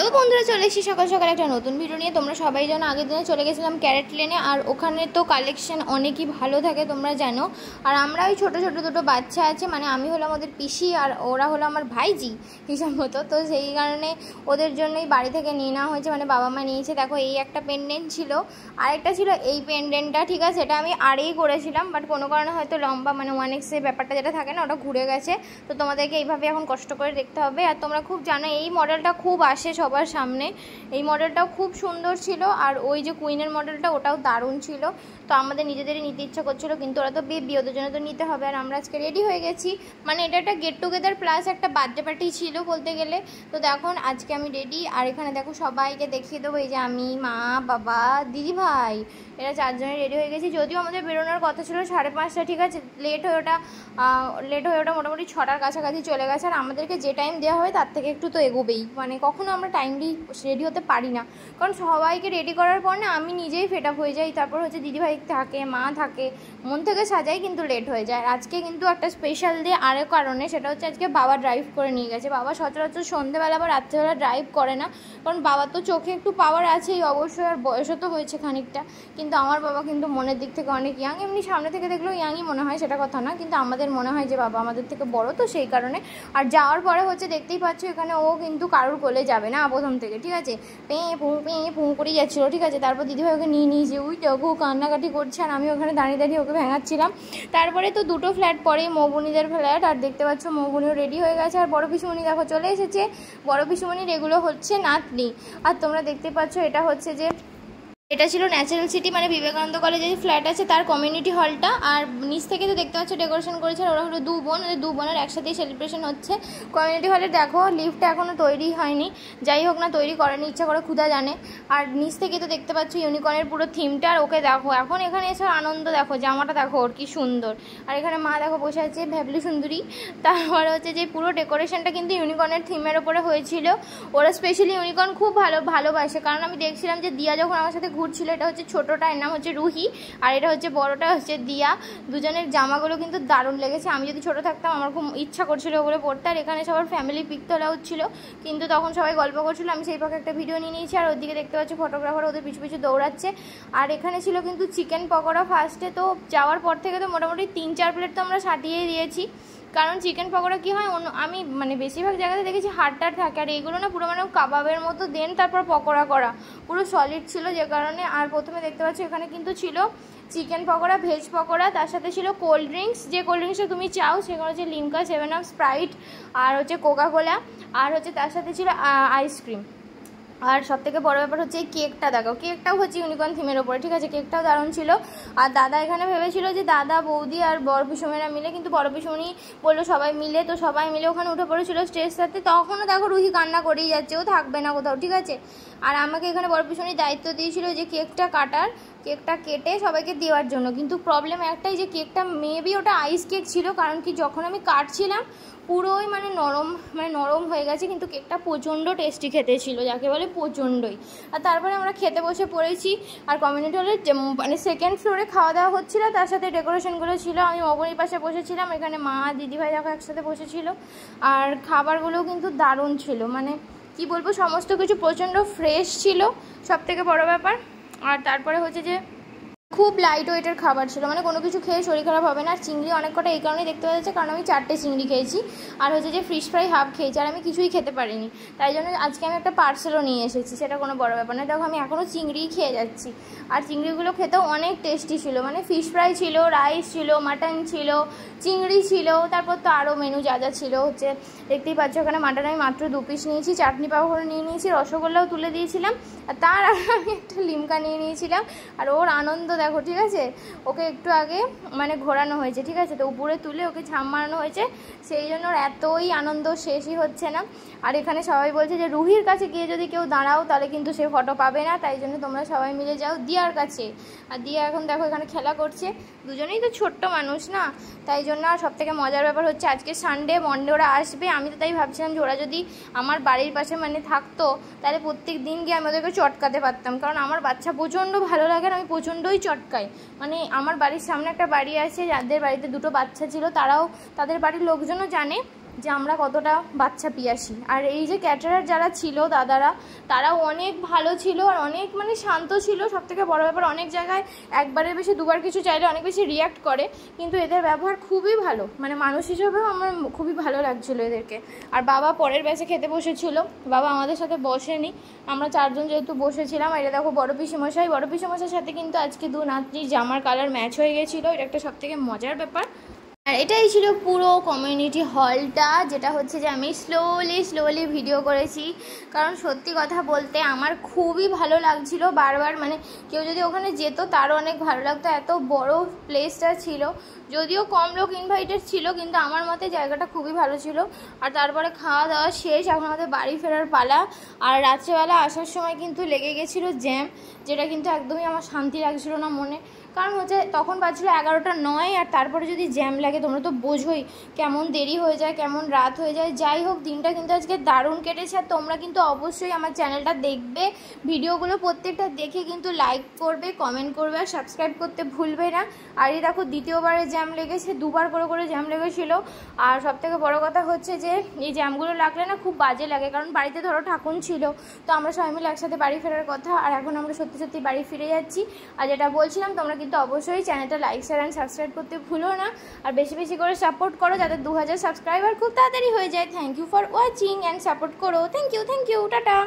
Hello বন্ধুরা, চলে এসেছি সকাল সকাল একটা নতুন ভিডিও নিয়ে। তোমরা সবাই জানো আগের দিনে চলে গেছিলাম ক্যারেট লেনে, আর ওখানে তো কালেকশন অনেকই ভালো থাকে তোমরা জানো। আর আমরা ওই ছোটো ছোটো দুটো বাচ্চা আছে, মানে আমি হলাম ওদের পিসি আর ওরা হলো আমার ভাইজি হিসাব মতো। তো সেই কারণে ওদের জন্যই বাড়ি থেকে নিয়ে নেওয়া হয়েছে, মানে বাবা মা নিয়েছে। দেখো এই একটা পেন্ডেন্ট ছিল, আরেকটা ছিল এই পেন্ডেন্টটা, ঠিক আছে। এটা আমি আড়েই করেছিলাম, বাট কোনো কারণে হয়তো লম্বা মানে 1x ব্যাপারটা যেটা থাকে না, ওটা ঘুরে গেছে। তো তোমাদেরকে এইভাবে এখন কষ্ট করে দেখতে হবে। আর তোমরা খুব জানো এই মডেলটা খুব আসে সবার সামনে, এই মডেলটাও খুব সুন্দর ছিল। আর ওই যে কুইনের মডেলটা ওটাও দারুণ ছিল। তো আমাদের নিজেদেরই নিতে ইচ্ছা করছিল, কিন্তু ওরা তো বেবি, ওদের জন্য তো নিতে হবে। আর আমরা আজকে রেডি হয়ে গেছি, মানে এটা একটা গেট টুগেদার প্লাস একটা বার্থডে পার্টি ছিল বলতে গেলে। তো দেখো আজকে আমি রেডি, আর এখানে দেখো সবাইকে দেখিয়ে দেবো। এই যে আমি, মা, বাবা, দিদি ভাই, এরা চারজনে রেডি হয়ে গেছি। যদিও আমাদের বেরোনোর কথা ছিল 5:30, ঠিক আছে। লেট হয়ে ওটা মোটামুটি 6টার কাছাকাছি চলে গেছে। আর আমাদেরকে যে টাইম দেওয়া হয় তার থেকে একটু তো এগোবেই, মানে কখনো আমরা টাইমলি রেডি হতে পারি না। কারণ সবাইকে রেডি করার পর না আমি নিজেই ফেড আপ হয়ে যাই। তারপর হচ্ছে দিদিভাই থাকে, মা থাকে, মন থেকে সাজাই, কিন্তু লেট হয়ে যায়। আজকে কিন্তু একটা স্পেশাল ডে আরও কারণে, সেটা হচ্ছে আজকে বাবা ড্রাইভ করে নিয়ে গেছে। বাবা সচরাচর সন্ধ্যেবেলা বা রাত্রেবেলা ড্রাইভ করে না, কারণ বাবার তো চোখে একটু পাওয়ার আছেই অবশ্যই, আর বয়সও তো হয়েছে খানিকটা। কিন্তু আমার বাবা কিন্তু মনের দিক থেকে অনেক ইয়াং, এমনি সামনে থেকে দেখলেও ইয়াংই মনে হয়, সেটা কথা না, কিন্তু আমাদের মনে হয় যে বাবা আমাদের থেকে বড়, তো সেই কারণে। আর যাওয়ার পরে হচ্ছে দেখতেই পাচ্ছ এখানে ও কিন্তু কারুর কোলে যাবে না প্রথম থেকে, ঠিক আছে। পেঁ ফুঁ করেই যাচ্ছিলো, ঠিক আছে। তারপর দিদিভাই ওকে নিয়ে নিয়েছে, ওই দেখো কান্নাকাটি করছে, আর আমি ওখানে দাঁড়িয়ে দাঁড়িয়ে ওকে ভেঙাচ্ছিলাম। তারপরে তো দুটো ফ্ল্যাট পরেই মৌবনিদের ফ্ল্যাট, আর দেখতে পাচ্ছ মৌবনিও রেডি হয়ে গেছে। আর বড় পিসুমণি দেখো চলে এসেছে। বড় পিসুমণির এগুলো হচ্ছে নাতনি। আর তোমরা দেখতে পাচ্ছ এটা হচ্ছে যে, এটা ছিল ন্যাচারাল সিটি, মানে বিবেকানন্দ কলেজের ফ্ল্যাট আছে তার কমিউনিটি হলটা। আর নিচ থেকে তো দেখতে পাচ্ছ ডেকোরেশন করেছে, ওরা হলো দু বোনের একসাথেই সেলিব্রেশন হচ্ছে কমিউনিটি হলে। দেখো লিফটটা এখনও তৈরি হয়নি, যাই হোক না, তৈরি করেনি, ইচ্ছা করে ক্ষুধা জানে। আর নিচ থেকে তো দেখতে পাচ্ছ ইউনিকর্নের পুরো থিমটা। আর ওকে দেখো এখন এখানে এসে আনন্দ, দেখো জামাটা দেখো ওর কি সুন্দর। আর এখানে মা দেখো বসে আছে ভ্যাবলি সুন্দরী। তারপরে হচ্ছে যে পুরো ডেকোরেশনটা কিন্তু ইউনিকর্নের থিমের ওপরে হয়েছিল। ওরা স্পেশালি ইউনিকর্ন খুব ভালোবাসে, কারণ আমি দেখছিলাম যে দিয়া যখন আমার সাথে ঘুরছিল, এটা হচ্ছে ছোটোটা, এর নাম হচ্ছে রুহি, আর এটা হচ্ছে বড়টা হচ্ছে দিয়া। দুজনের জামাগুলো কিন্তু দারুণ লেগেছে। আমি যদি ছোটো থাকতাম আমার খুব ইচ্ছা করছিল ওগুলো পড়তে। আর এখানে সবার ফ্যামিলি পিক তোলা হচ্ছিল, কিন্তু তখন সবাই গল্প করছিল, আমি সেই পাখে একটা ভিডিও নিয়ে নিয়েছি। আর ওদিকে দেখতে পাচ্ছি ফটোগ্রাফার ওদের পিছু পিছু দৌড়াচ্ছে। আর এখানে ছিল কিন্তু চিকেন পকোড়া ফার্স্টে। তো যাওয়ার পর থেকে তো মোটামুটি 3-4 প্লেট তো আমরা সাটিয়েই দিয়েছি, কারণ চিকেন পকোড়া কী হয় আমি মানে বেশিরভাগ জায়গাতে দেখেছি হাড়টার থাকে, আর এইগুলো না পুরো মানে কাবাবের মতো দেন তারপর পকোড়া করা, পুরো সলিড ছিল যে কারণে। আর প্রথমে দেখতে পাচ্ছি এখানে কিন্তু ছিল চিকেন পকোড়া, ভেজ পকোড়া, তার সাথে ছিল কোল্ড ড্রিঙ্কস, যে কোল্ড ড্রিঙ্কসটা তুমি চাও, সেখানে হচ্ছে লিমকা, 7 আপ, স্প্রাইট, আর হচ্ছে কোকাকোলা, আর হচ্ছে তার সাথে ছিল আইসক্রিম। আর সবথেকে বড় ব্যাপার হচ্ছে এই কেকটা দেখো, কেকটাও হচ্ছে ইউনিকর্ন থিমের ওপরে, ঠিক আছে। কেকটাও দারুণ ছিল। আর দাদা এখানে ভেবেছিল যে দাদা, বৌদি আর বড় পিসুমেরা মিলে, কিন্তু বড় পিসুমনি বললো সবাই মিলে, তো সবাই মিলে ওখানে উঠে পড়েছিল স্টেজটাতে। তখনও দেখো রুহি কান্না করেই যাচ্ছে, ও থাকবে না কোথাও, ঠিক আছে। আর আমাকে এখানে বড় পিসুমনি দায়িত্ব দিয়েছিল যে কেকটা কাটার, কেকটা কেটে সবাইকে দেওয়ার জন্য। কিন্তু প্রবলেম একটাই যে কেকটা মেবি ওটা আইস কেক ছিল, কারণ কি যখন আমি কাটছিলাম পুরোই মানে নরম হয়ে গেছে, কিন্তু কেকটা প্রচণ্ড টেস্টি খেতে ছিল, যাকে বলে প্রচণ্ডই। আর তারপরে আমরা খেতে বসে পড়েছি। আর কমিউনিটি হলের মানে 2nd ফ্লোরে খাওয়া দাওয়া হচ্ছিলো, তার সাথে ডেকোরেশনগুলো ছিল। আমি মগনির পাশে বসেছিলাম, এখানে মা, দিদিভাই দেখো একসাথে বসেছিল। আর খাবারগুলোও কিন্তু দারুণ ছিল, মানে কি বলবো, সমস্ত কিছু প্রচণ্ড ফ্রেশ ছিল, সবথেকে বড় ব্যাপার। আর তারপরে হচ্ছে যে খুব লাইট ওয়েটের খাবার ছিল, মানে কোনো কিছু খেয়ে শরীর খারাপ হবে না। আর চিংড়ি অনেক কটা এই কারণেই দেখতে পাওয়া যাচ্ছে, কারণ আমি 4টে চিংড়ি খেয়েছি, আর হচ্ছে যে ফিশ ফ্রাই হাফ খেয়েছি, আর আমি কিছুই খেতে পারিনি। তাই জন্য আজকে আমি একটা পার্সেলও নিয়ে এসেছি, সেটা কোনো বড় ব্যাপার না। দেখো আমি এখনও চিংড়িই খেয়ে যাচ্ছি, আর চিংড়িগুলো খেতেও অনেক টেস্টি ছিল, মানে ফিশ ফ্রাই ছিল, রাইস ছিল, মাটন ছিল, চিংড়ি ছিল, তারপর তো আরও মেনু যা যা ছিল হচ্ছে দেখতেই পাচ্ছ। ওখানে মাটন আমি মাত্র 2 পিস নিয়েছি, চাটনি পাঁপড় নিয়ে নিয়েছি, রসগোল্লাও তুলে দিয়েছিলাম, আর তার আমি একটা লিমকা নিয়ে নিয়েছিলাম। আর ওর আনন্দ দেখো, ঠিক আছে। ওকে একটু আগে মানে ঘোরানো হয়েছে, ঠিক আছে, তো উপরে তুলে ওকে ঝাম মারানো হয়েছে, সেই জন্য ওর এতই আনন্দ শেষই হচ্ছে না। আর এখানে সবাই বলছে যে রুহির কাছে গিয়ে যদি কেউ দাঁড়াও তাহলে কিন্তু সে ফটো পাবে না, তাই জন্য তোমরা সবাই মিলে যাও দিয়ার কাছে। আর দিয়া এখন দেখো এখানে খেলা করছে, দুজনেই তো ছোট্ট মানুষ না, তাই জন্য। আর সবথেকে মজার ব্যাপার হচ্ছে আজকে সানডে, মন্ডে ওরা আসবে। আমি তো তাই ভাবছিলাম যে ওরা যদি আমার বাড়ির পাশে মানে থাকতো, তাহলে প্রত্যেক দিন গিয়ে আমি ওদেরকে চটকাতে পারতাম, কারণ আমার বাচ্চা প্রচণ্ড ভালো লাগে, আর আমি প্রচণ্ডই চটকাই। মানে আমার বাড়ির সামনে একটা বাড়ি আছে, যাদের বাড়িতে 2টো বাচ্চা ছিল, তারাও, তাদের বাড়ির লোকজনও জানে যে আমরা কতটা বাচ্চা পিয়াসী। আর এই যে ক্যাটারার যারা ছিল দাদারা, তারাও অনেক ভালো ছিল আর অনেক মানে শান্ত ছিল। সবথেকে বড় ব্যাপার, অনেক জায়গায় একবারের বেশি দুবার কিছু চাইলে অনেক বেশি রিয়াক্ট করে, কিন্তু এদের ব্যবহার খুবই ভালো, মানে মানুষ হিসেবেও আমার খুবই ভালো লাগছিলো এদেরকে। আর বাবা পরের ব্যাচে খেতে বসেছিল, বাবা আমাদের সাথে বসেনি, আমরা চারজন যেহেতু বসেছিলাম। এটা দেখো বড় পিসিমশাই, বড় পিসিমশাইয়ের সাথে কিন্তু আজকে দু নাতনির জামার কালার ম্যাচ হয়ে গেছিলো, এটা একটা সবথেকে মজার ব্যাপার। আর এটাই ছিল পুরো কমিউনিটি হলটা, যেটা হচ্ছে যে আমি স্লোলি ভিডিও করেছি, কারণ সত্যি কথা বলতে আমার খুবই ভালো লাগছিল বারবার, মানে কেউ যদি ওখানে যেত তারও অনেক ভালো লাগতো। এত বড় প্লেসটা ছিল, যদিও কম লোক ইনভাইটেড ছিল, কিন্তু আমার মতে জায়গাটা খুবই ভালো ছিল। আর তারপরে খাওয়া দাওয়া শেষ, এখন আমাদের বাড়ি ফেরার পালা। আর রাত্রেবেলা আসার সময় কিন্তু লেগে গেছিলো জ্যাম, যেটা কিন্তু একদমই আমার শান্তি লাগছিল না মনে, কারণ হচ্ছে তখন বাজছিল 11টা 9, আর তারপরে যদি জ্যাম লাগে তোমরা তো বোঝোই কেমন দেরি হয়ে যায়, কেমন রাত হয়ে যায়। যাই হোক, দিনটা কিন্তু আজকে দারুণ কেটেছে। আর তোমরা কিন্তু অবশ্যই আমার চ্যানেলটা দেখবে, ভিডিওগুলো প্রত্যেকটা দেখে কিন্তু লাইক করবে, কমেন্ট করবে আর সাবস্ক্রাইব করতে ভুলবে না। আর এই দেখো দ্বিতীয়বারে জ্যাম লেগেছে, দুবার করে জ্যাম লেগেছিলো। আর সবথেকে বড় কথা হচ্ছে যে এই জ্যামগুলো লাগলে না খুব বাজে লাগে, কারণ বাড়িতে ধরো ঠাকুর ছিল, তো আমরা সবাই মিলে একসাথে বাড়ি ফেরার কথা, আর এখন আমরা সত্যি বাড়ি ফিরে যাচ্ছি। আর যেটা বলছিলাম, তোমরা কিন্তু অবশ্যই চ্যানেলটা লাইক শেয়ার অ্যান্ড সাবস্ক্রাইব করতে ভুলো না, আর বেশি করে সাপোর্ট করো যাতে 2000 সাবস্ক্রাইবার খুব তাড়াতাড়ি হয়ে যায়। Thank you for watching and support করো। Thank you, tata.